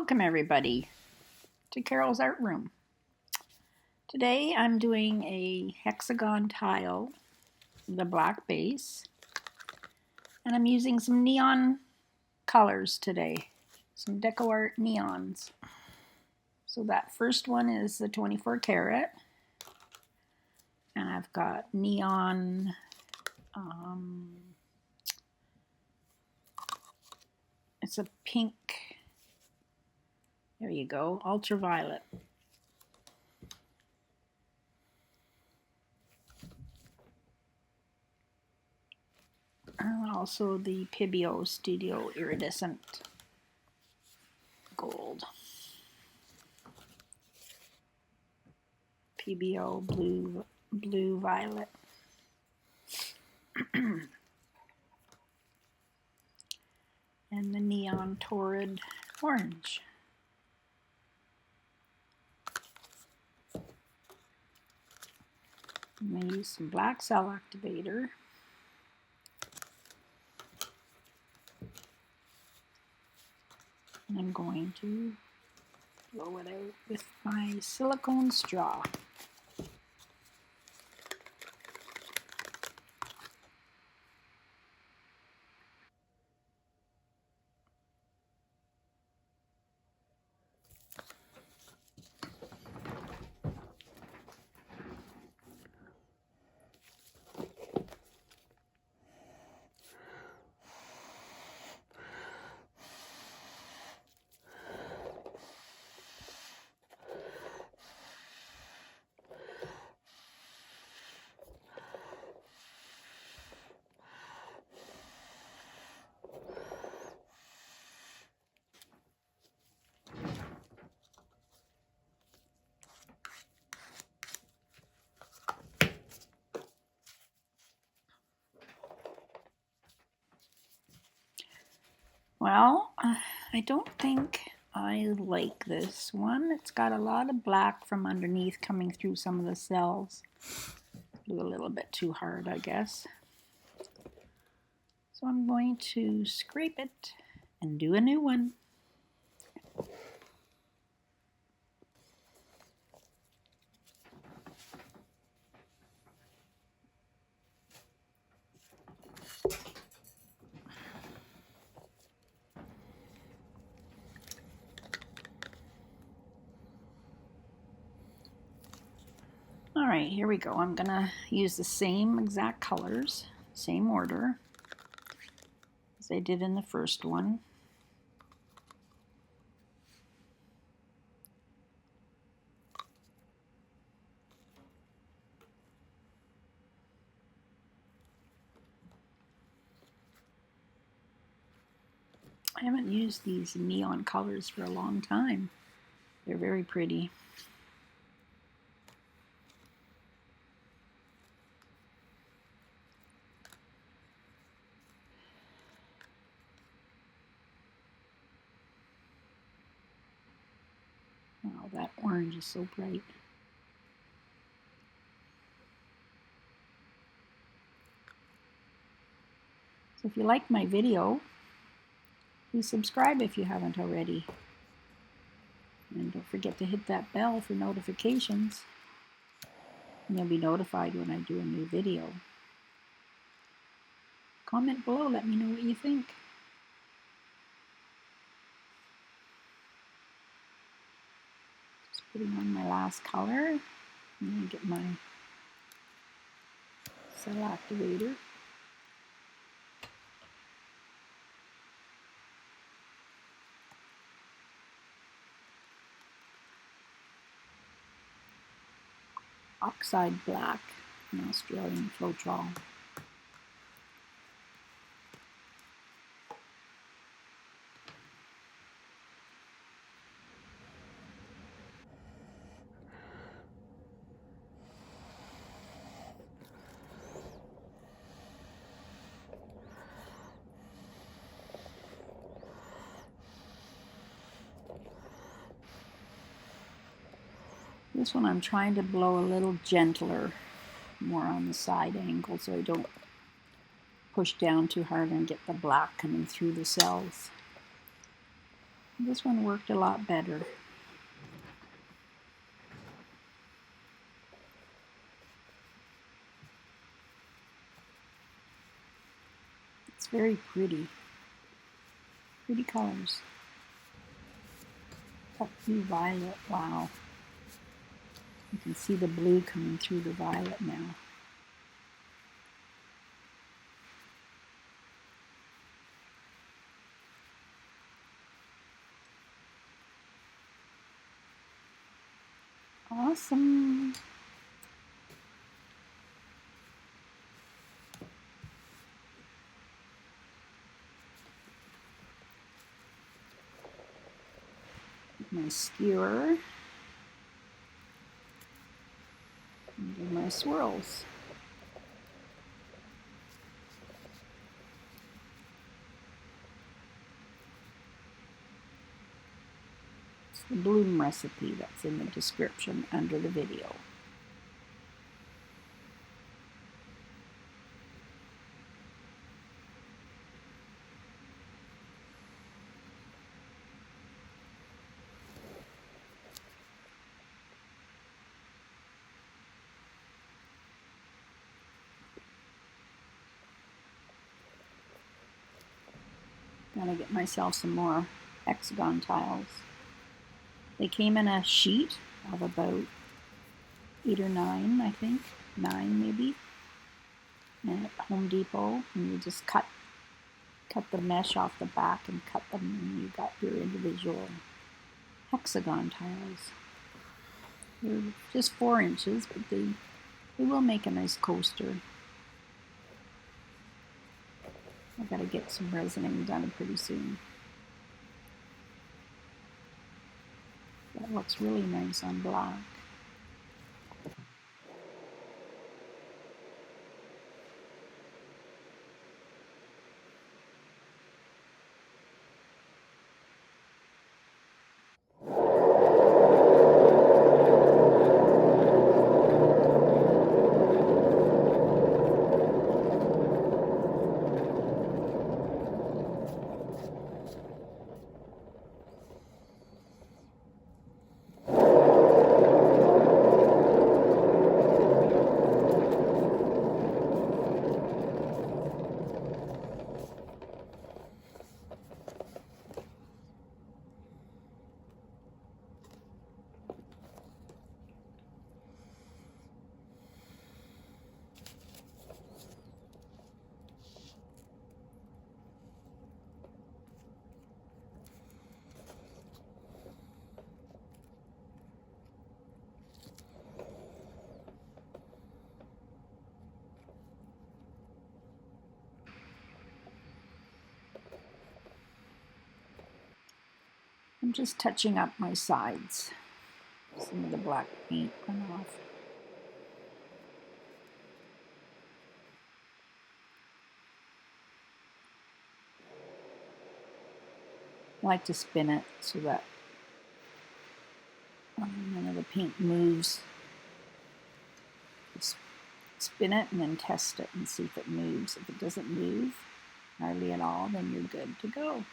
Welcome everybody to Carol's Art Room. Today I'm doing a hexagon tile with a black base, and I'm using some neon colors today, some deco art neons. So that first one is the 24 karat, and I've got neon it's a pink. There you go, ultraviolet. And also the Pibio Studio Iridescent Gold. Pibio Blue Violet. And the Neon Torrid Orange. I'm going to use some black cell activator. And I'm going to blow it out with my silicone straw. Well, I don't think I like this one. It's got a lot of black from underneath coming through some of the cells. Do a little bit too hard, I guess. So I'm going to scrape it and do a new one. All right, here we go. I'm gonna use the same exact colors, same order as I did in the first one. I haven't used these neon colors for a long time. They're very pretty. Oh, that orange is so bright. So if you like my video, please subscribe if you haven't already. And don't forget to hit that bell for notifications. And you'll be notified when I do a new video. Comment below, let me know what you think. Just putting on my last color. I'm going to get my cell activator. Oxide black, an Australian Floetrol. This one I'm trying to blow a little gentler, more on the side angle, so I don't push down too hard and get the black coming through the cells. This one worked a lot better. It's very pretty. Pretty colors. That blue violet, wow. You can see the blue coming through the violet now. Awesome. My skewer. And my swirls. It's the bloom recipe that's in the description under the video. Gotta get myself some more hexagon tiles. They came in a sheet of about 8 or 9, I think. 9 maybe. And at Home Depot, and you just cut the mesh off the back and cut them, and you got your individual hexagon tiles. They're just 4 inches, but they will make a nice coaster. I gotta get some resining done pretty soon. That looks really nice on black. I'm just touching up my sides. Some of the black paint went off. I like to spin it so that none of the paint moves. Just spin it and then test it and see if it moves. If it doesn't move hardly at all, then you're good to go.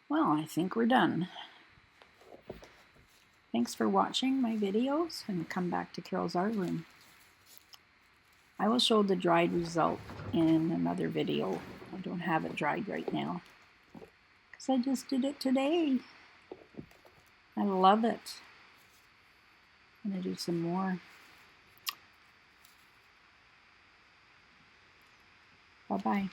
Well, I think we're done. Thanks for watching my videos, and come back to Carole's Art Room. I will show the dried result in another video. I don't have it dried right now because I just did it today. I love it. I'm going to do some more. Bye-bye.